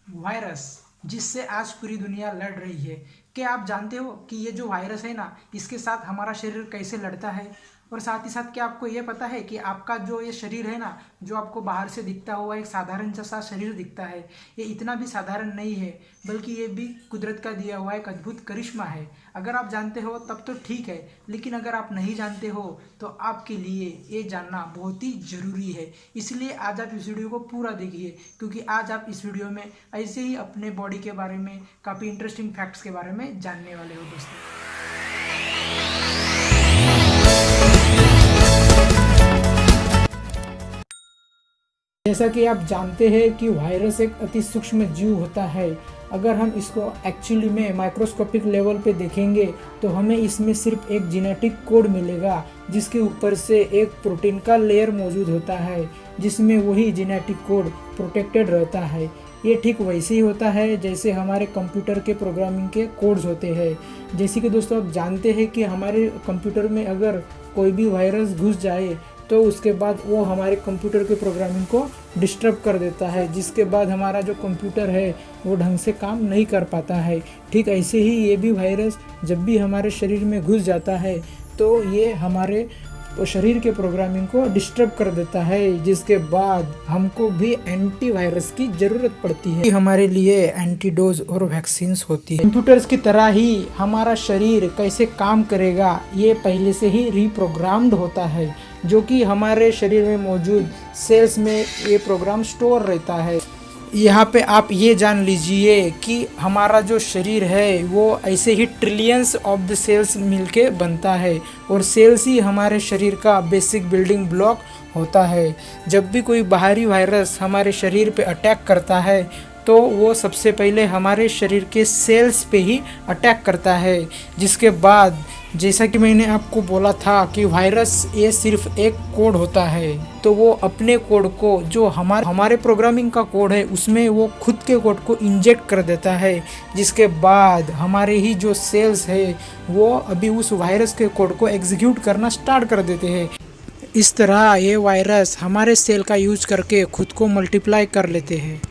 Virus जिससे आज पूरी दुनिया लड़ रही है। क्या आप जानते हो कि ये जो वायरस है ना, इसके साथ हमारा शरीर कैसे लड़ता है? और साथ ही साथ क्या आपको ये पता है कि आपका जो ये शरीर है ना, जो आपको बाहर से दिखता हुआ एक साधारण सा शरीर दिखता है, ये इतना भी साधारण नहीं है, बल्कि ये भी कुदरत का दिया हुआ एक अद्भुत करिश्मा है। अगर आप जानते हो तब तो ठीक है, लेकिन अगर आप नहीं जानते हो तो आपके लिए ये जानना बहुत ही ज़रूरी है। इसलिए आज आप इस वीडियो को पूरा देखिए, क्योंकि आज आप इस वीडियो में ऐसे ही अपने बॉडी के बारे में काफ़ी इंटरेस्टिंग फैक्ट्स के बारे में जानने वाले हो दोस्तों। जैसा कि आप जानते हैं कि वायरस एक अति सूक्ष्म जीव होता है। अगर हम इसको एक्चुअली में माइक्रोस्कोपिक लेवल पे देखेंगे तो हमें इसमें सिर्फ एक जेनेटिक कोड मिलेगा, जिसके ऊपर से एक प्रोटीन का लेयर मौजूद होता है, जिसमें वही जेनेटिक कोड प्रोटेक्टेड रहता है। ये ठीक वैसे ही होता है जैसे हमारे कंप्यूटर के प्रोग्रामिंग के कोड्स होते हैं। जैसे कि दोस्तों आप जानते हैं कि हमारे कंप्यूटर में अगर कोई भी वायरस घुस जाए तो उसके बाद वो हमारे कंप्यूटर के प्रोग्रामिंग को डिस्टर्ब कर देता है, जिसके बाद हमारा जो कंप्यूटर है वो ढंग से काम नहीं कर पाता है। ठीक ऐसे ही ये भी वायरस जब भी हमारे शरीर में घुस जाता है तो ये हमारे शरीर के प्रोग्रामिंग को डिस्टर्ब कर देता है, जिसके बाद हमको भी एंटीवायरस की ज़रूरत पड़ती है। हमारे लिए एंटीडोज और वैक्सीन्स होती है। कंप्यूटर्स की तरह ही हमारा शरीर कैसे काम करेगा ये पहले से ही रीप्रोग्राम्ड होता है, जो कि हमारे शरीर में मौजूद सेल्स में ये प्रोग्राम स्टोर रहता है। यहाँ पे आप ये जान लीजिए कि हमारा जो शरीर है वो ऐसे ही ट्रिलियंस ऑफ द सेल्स मिलके बनता है, और सेल्स ही हमारे शरीर का बेसिक बिल्डिंग ब्लॉक होता है। जब भी कोई बाहरी वायरस हमारे शरीर पे अटैक करता है तो वो सबसे पहले हमारे शरीर के सेल्स पे ही अटैक करता है, जिसके बाद जैसा कि मैंने आपको बोला था कि वायरस ये सिर्फ एक कोड होता है, तो वो अपने कोड को जो हमारे प्रोग्रामिंग का कोड है उसमें वो खुद के कोड को इंजेक्ट कर देता है, जिसके बाद हमारे ही जो सेल्स है वो अभी उस वायरस के कोड को एग्जीक्यूट करना स्टार्ट कर देते हैं। इस तरह ये वायरस हमारे सेल का यूज करके खुद को मल्टीप्लाई कर लेते हैं।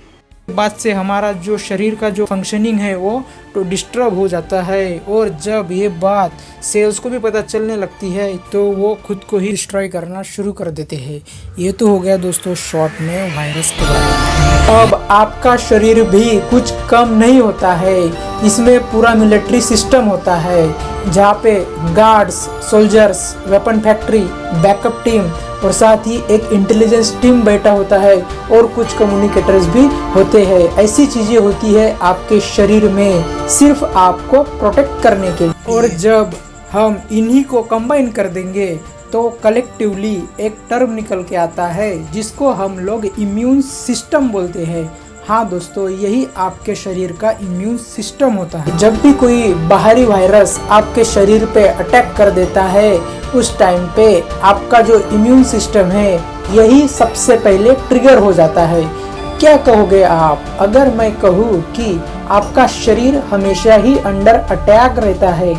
बाद से हमारा जो शरीर का जो फंक्शनिंग है वो तो डिस्टर्ब हो जाता है, और जब ये बात सेल्स को भी पता चलने लगती है तो वो खुद को ही डिस्ट्रॉय करना शुरू कर देते हैं। ये तो हो गया दोस्तों शॉर्ट में वायरस के बारे में। अब आपका शरीर भी कुछ कम नहीं होता है, इसमें पूरा मिलिट्री सिस्टम होता है, जहाँ पे guards, soldiers, weapon factory, backup team और साथ ही एक इंटेलिजेंस टीम बैठा होता है, और कुछ कम्युनिकेटर्स भी होते हैं। ऐसी चीजें होती है आपके शरीर में सिर्फ आपको प्रोटेक्ट करने के लिए। और जब हम इन्हीं को कंबाइन कर देंगे तो कलेक्टिवली एक टर्म निकल के आता है, जिसको हम लोग इम्यून सिस्टम बोलते हैं। हाँ दोस्तों, यही आपके शरीर का इम्यून सिस्टम होता है। जब भी कोई बाहरी वायरस आपके शरीर पे अटैक कर देता है, उस टाइम पे आपका जो इम्यून सिस्टम है यही सबसे पहले ट्रिगर हो जाता है। क्या कहोगे आप अगर मैं कहूँ कि आपका शरीर हमेशा ही अंडर अटैक रहता है,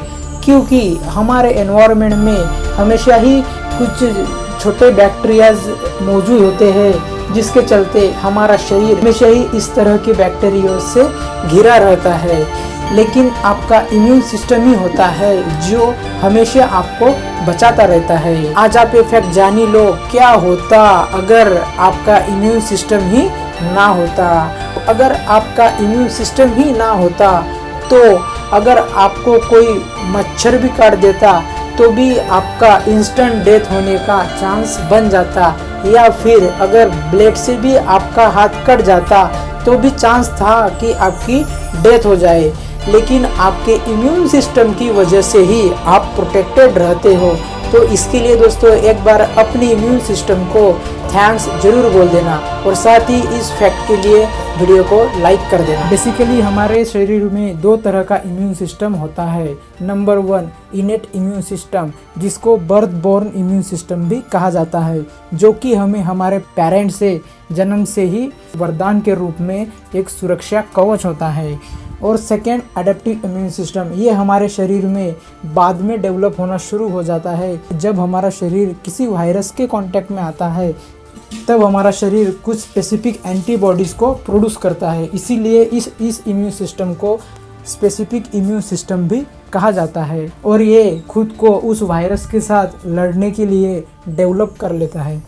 क्योंकि हमारे एनवायरनमेंट में हमेशा ही कुछ छोटे बैक्टीरियाज मौजूद होते हैं, जिसके चलते हमारा शरीर हमेशा ही इस तरह के बैक्टीरिया से घिरा रहता है। लेकिन आपका इम्यून सिस्टम ही होता है जो हमेशा आपको बचाता रहता है। आज आप ये फैक्ट जान ही लो, क्या होता अगर आपका इम्यून सिस्टम ही ना होता। अगर आपका इम्यून सिस्टम ही ना होता तो अगर आपको कोई मच्छर भी काट देता तो भी आपका इंस्टेंट डेथ होने का चांस बन जाता, या फिर अगर ब्लेड से भी आपका हाथ कट जाता तो भी चांस था कि आपकी डेथ हो जाए। लेकिन आपके इम्यून सिस्टम की वजह से ही आप प्रोटेक्टेड रहते हो। तो इसके लिए दोस्तों एक बार अपने इम्यून सिस्टम को थैंक्स जरूर बोल देना, और साथ ही इस फैक्ट के लिए वीडियो को लाइक कर देना। बेसिकली हमारे शरीर में दो तरह का इम्यून सिस्टम होता है। नंबर 1 इनेट इम्यून सिस्टम, जिसको बर्थ बोर्न इम्यून सिस्टम भी कहा जाता है, जो कि हमें हमारे पेरेंट्स से जन्म से ही वरदान के रूप में एक सुरक्षा कवच होता है। और सेकेंड एडेप्टिव इम्यून सिस्टम, ये हमारे शरीर में बाद में डेवलप होना शुरू हो जाता है जब हमारा शरीर किसी वायरस के कांटेक्ट में आता है, तब हमारा शरीर कुछ स्पेसिफिक एंटीबॉडीज़ को प्रोड्यूस करता है। इसीलिए इस इम्यून सिस्टम को स्पेसिफिक इम्यून सिस्टम भी कहा जाता है और ये खुद को उस वायरस के साथ लड़ने के लिए डेवलप कर लेता है।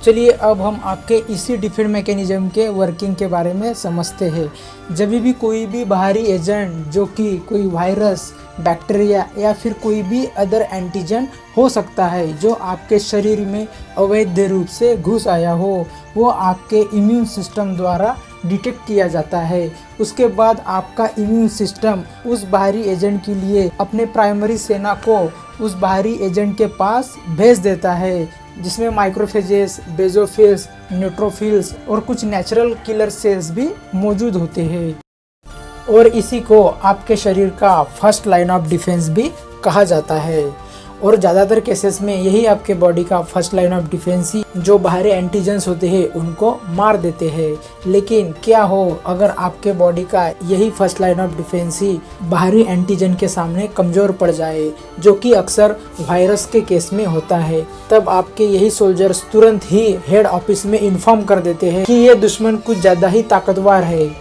चलिए अब हम आपके इसी डिफेंस मैकेनिज्म के वर्किंग के बारे में समझते हैं। जब भी कोई भी बाहरी एजेंट जो कि कोई वायरस, बैक्टीरिया या फिर कोई भी अदर एंटीजन हो सकता है जो आपके शरीर में अवैध रूप से घुस आया हो, वो आपके इम्यून सिस्टम द्वारा डिटेक्ट किया जाता है। उसके बाद आपका इम्यून सिस्टम उस बाहरी एजेंट के लिए अपने प्राइमरी सेना को उस बाहरी एजेंट के पास भेज देता है, जिसमें माइक्रोफेजेस, बेजोफिल्स, न्यूट्रोफिल्स और कुछ नेचुरल किलर सेल्स भी मौजूद होते हैं। और इसी को आपके शरीर का फर्स्ट लाइन ऑफ डिफेंस भी कहा जाता है। और ज़्यादातर केसेस में यही आपके बॉडी का फर्स्ट लाइन ऑफ डिफेंस ही जो बाहरी एंटीजेंस होते हैं उनको मार देते हैं। लेकिन क्या हो अगर आपके बॉडी का यही फर्स्ट लाइन ऑफ डिफेंस ही बाहरी एंटीजन के सामने कमज़ोर पड़ जाए, जो कि अक्सर वायरस के केस में होता है। तब आपके यही सोल्जर्स तुरंत ही हेड ऑफिस में इन्फॉर्म कर देते हैं कि ये दुश्मन कुछ ज़्यादा ही ताकतवर है,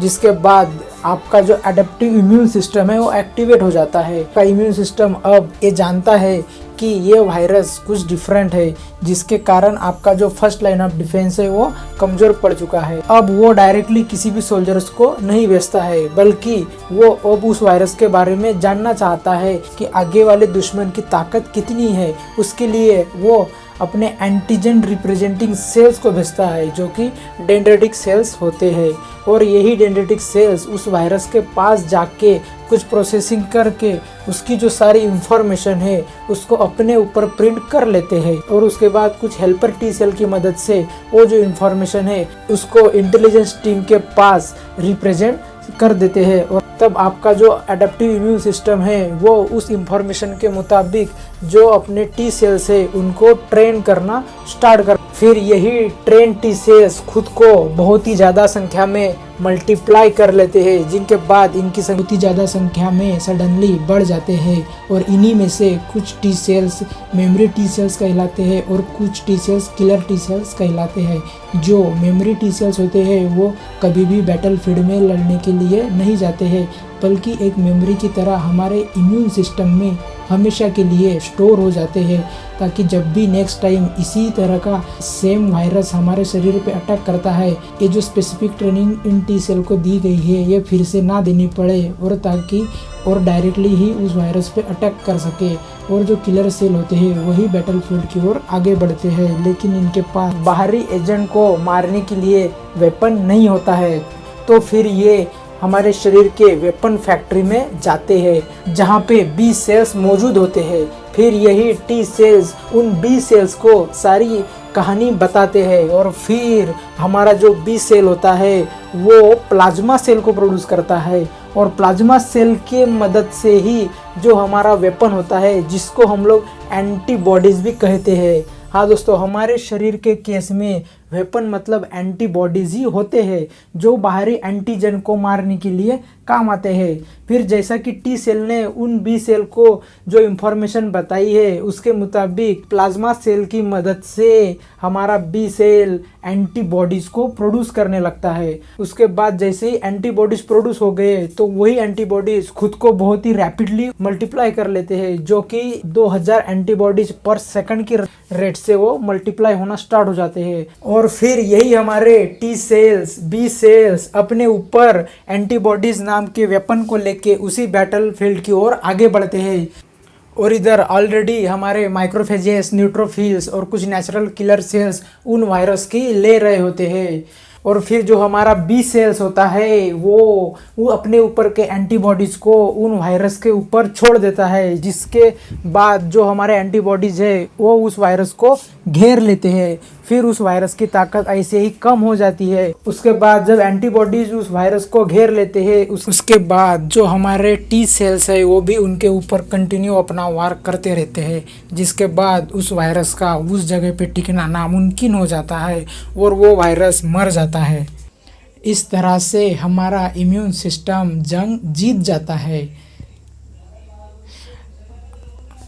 जिसके बाद आपका जो एडेप्टिव इम्यून सिस्टम है वो एक्टिवेट हो जाता है। आपका इम्यून सिस्टम अब ये जानता है कि ये वायरस कुछ डिफरेंट है, जिसके कारण आपका जो फर्स्ट लाइन ऑफ डिफेंस है वो कमज़ोर पड़ चुका है। अब वो डायरेक्टली किसी भी सोल्जर्स को नहीं भेजता है, बल्कि वो अब उस वायरस के बारे में जानना चाहता है कि आगे वाले दुश्मन की ताकत कितनी है। उसके लिए वो अपने एंटीजन रिप्रेजेंटिंग सेल्स को भेजता है, जो कि डेंड्रिटिक सेल्स होते हैं। और यही डेंड्रिटिक सेल्स उस वायरस के पास जाके कुछ प्रोसेसिंग करके उसकी जो सारी इंफॉर्मेशन है उसको अपने ऊपर प्रिंट कर लेते हैं। और उसके बाद कुछ हेल्पर टी सेल की मदद से वो जो इंफॉर्मेशन है उसको इंटेलिजेंस टीम के पास रिप्रेजेंट कर देते हैं। और तब आपका जो एडेप्टिव इम्यून सिस्टम है वो उस इंफॉर्मेशन के मुताबिक जो अपने टी सेल्स है उनको ट्रेन करना स्टार्ट कर। फिर यही ट्रेन टी सेल्स खुद को बहुत ही ज़्यादा संख्या में मल्टीप्लाई कर लेते हैं, जिनके बाद इनकी बहुत ही ज़्यादा संख्या में सडनली बढ़ जाते हैं। और इन्हीं में से कुछ T cells memory T cells कहलाते हैं और कुछ T cells killer T cells कहलाते हैं। जो मेमोरी टी सेल्स होते हैं वो कभी भी बैटलफील्ड में लड़ने के लिए नहीं जाते हैं, बल्कि एक मेमोरी की तरह हमारे इम्यून सिस्टम में हमेशा के लिए स्टोर हो जाते हैं, ताकि जब भी नेक्स्ट टाइम इसी तरह का सेम वायरस हमारे शरीर पे अटैक करता है, ये जो स्पेसिफिक ट्रेनिंग इन टी सेल को दी गई है ये फिर से ना देनी पड़े, और ताकि और डायरेक्टली ही उस वायरस पे अटैक कर सके। और जो किलर सेल होते हैं वही बैटलफील्ड की ओर आगे बढ़ते हैं, लेकिन इनके पास बाहरी एजेंट को मारने के लिए वेपन नहीं होता है। तो फिर ये हमारे शरीर के वेपन फैक्ट्री में जाते हैं, जहाँ पे बी सेल्स मौजूद होते हैं। फिर यही टी सेल्स उन बी सेल्स को सारी कहानी बताते हैं, और फिर हमारा जो बी सेल होता है वो प्लाज्मा सेल को प्रोड्यूस करता है। और प्लाज्मा सेल के मदद से ही जो हमारा वेपन होता है, जिसको हम लोग एंटीबॉडीज़ भी कहते हैं। हाँ दोस्तों, हमारे शरीर के केस में वेपन मतलब एंटीबॉडीज़ ही होते हैं, जो बाहरी एंटीजन को मारने के लिए काम आते हैं। फिर जैसा कि टी सेल ने उन बी सेल को जो इंफॉर्मेशन बताई है उसके मुताबिक प्लाज्मा सेल की मदद से हमारा बी सेल एंटीबॉडीज़ को प्रोड्यूस करने लगता है। उसके बाद जैसे ही एंटीबॉडीज़ प्रोड्यूस हो गए तो वही एंटीबॉडीज़ खुद को बहुत ही रैपिडली मल्टीप्लाई कर लेते हैं, जो कि 2000 एंटीबॉडीज़ पर सेकंड की रेट से वो मल्टीप्लाई होना स्टार्ट हो जाते हैं। और फिर यही हमारे टी सेल्स, बी सेल्स अपने ऊपर एंटीबॉडीज नाम के वेपन को लेके उसी बैटलफील्ड की ओर आगे बढ़ते हैं। और इधर ऑलरेडी हमारे माइक्रोफेजेस, न्यूट्रोफिल्स और कुछ नेचुरल किलर सेल्स उन वायरस की ले रहे होते हैं। और फिर जो हमारा बी सेल्स होता है वो अपने ऊपर के एंटीबॉडीज़ को उन वायरस के ऊपर छोड़ देता है, जिसके बाद जो हमारे एंटीबॉडीज़ है वो उस वायरस को घेर लेते हैं। फिर उस वायरस की ताकत ऐसे ही कम हो जाती है। उसके बाद जब एंटीबॉडीज उस वायरस को घेर लेते हैं, उसके बाद जो हमारे टी सेल्स है वो भी उनके ऊपर कंटिन्यू अपना वार करते रहते हैं, जिसके बाद उस वायरस का उस जगह पे टिकना नामुमकिन हो जाता है और वो वायरस मर जाता है। इस तरह से हमारा इम्यून सिस्टम जंग जीत जाता है।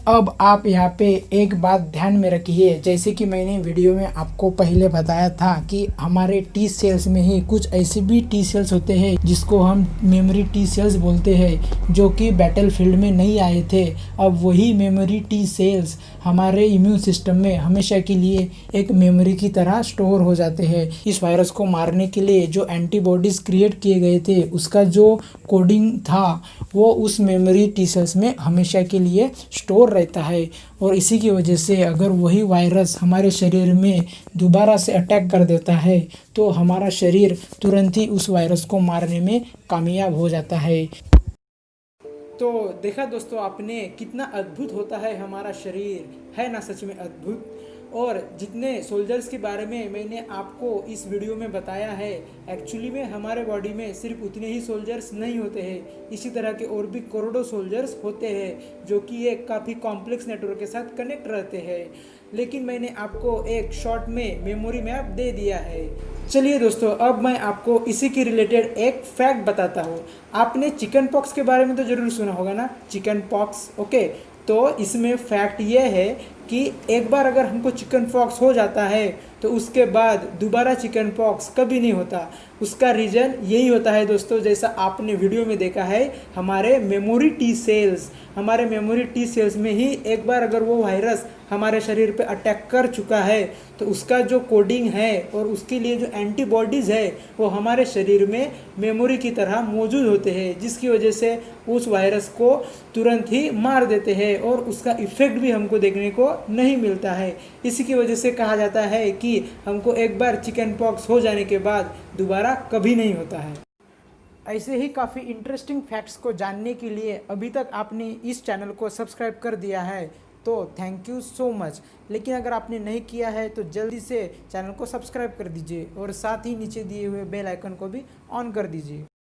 अब आप यहाँ पे एक बात ध्यान में रखिए, जैसे कि मैंने वीडियो में आपको पहले बताया था कि हमारे टी सेल्स में ही कुछ ऐसे भी टी सेल्स होते हैं जिसको हम मेमोरी टी सेल्स बोलते हैं, जो कि बैटलफील्ड में नहीं आए थे। अब वही मेमोरी टी सेल्स हमारे इम्यून सिस्टम में हमेशा के लिए एक मेमोरी की तरह स्टोर हो जाते हैं। इस वायरस को मारने के लिए जो एंटीबॉडीज क्रिएट किए गए थे उसका जो कोडिंग था वो उस मेमोरी टी सेल्स में हमेशा के लिए स्टोर रहता है। और इसी की वजह से अगर वही वायरस हमारे शरीर में दोबारा से अटैक कर देता है तो हमारा शरीर तुरंत ही उस वायरस को मारने में कामयाब हो जाता है। तो देखा दोस्तों आपने, कितना अद्भुत होता है हमारा शरीर, है ना सच में अद्भुत। और जितने सोल्जर्स के बारे में मैंने आपको इस वीडियो में बताया है, एक्चुअली में हमारे बॉडी में सिर्फ उतने ही सोल्जर्स नहीं होते हैं, इसी तरह के और भी करोड़ों सोल्जर्स होते हैं जो कि एक काफ़ी कॉम्प्लेक्स नेटवर्क के साथ कनेक्ट रहते हैं। लेकिन मैंने आपको एक शॉर्ट में मेमोरी मैप दे दिया है। चलिए दोस्तों, अब मैं आपको इसी के रिलेटेड एक फैक्ट बताता हूँ। आपने चिकन पॉक्स के बारे में तो ज़रूर सुना होगा ना, चिकन पॉक्स। ओके, तो इसमें फैक्ट ये है कि एक बार अगर हमको चिकन पॉक्स हो जाता है तो उसके बाद दोबारा चिकन पॉक्स कभी नहीं होता। उसका रीज़न यही होता है दोस्तों, जैसा आपने वीडियो में देखा है, हमारे मेमोरी टी सेल्स में ही एक बार अगर वो वायरस हमारे शरीर पे अटैक कर चुका है तो उसका जो कोडिंग है और उसके लिए जो एंटीबॉडीज़ है वो हमारे शरीर में मेमोरी की तरह मौजूद होते हैं, जिसकी वजह से उस वायरस को तुरंत ही मार देते हैं और उसका इफ़ेक्ट भी हमको देखने को नहीं मिलता है। इसी की वजह से कहा जाता है कि हमको एक बार चिकन पॉक्स हो जाने के बाद दोबारा कभी नहीं होता है। ऐसे ही काफ़ी इंटरेस्टिंग फैक्ट्स को जानने के लिए अभी तक आपने इस चैनल को सब्सक्राइब कर दिया है तो थैंक यू सो मच। लेकिन अगर आपने नहीं किया है तो जल्दी से चैनल को सब्सक्राइब कर दीजिए और साथ ही नीचे दिए हुए बेल आइकन को भी ऑन कर दीजिए।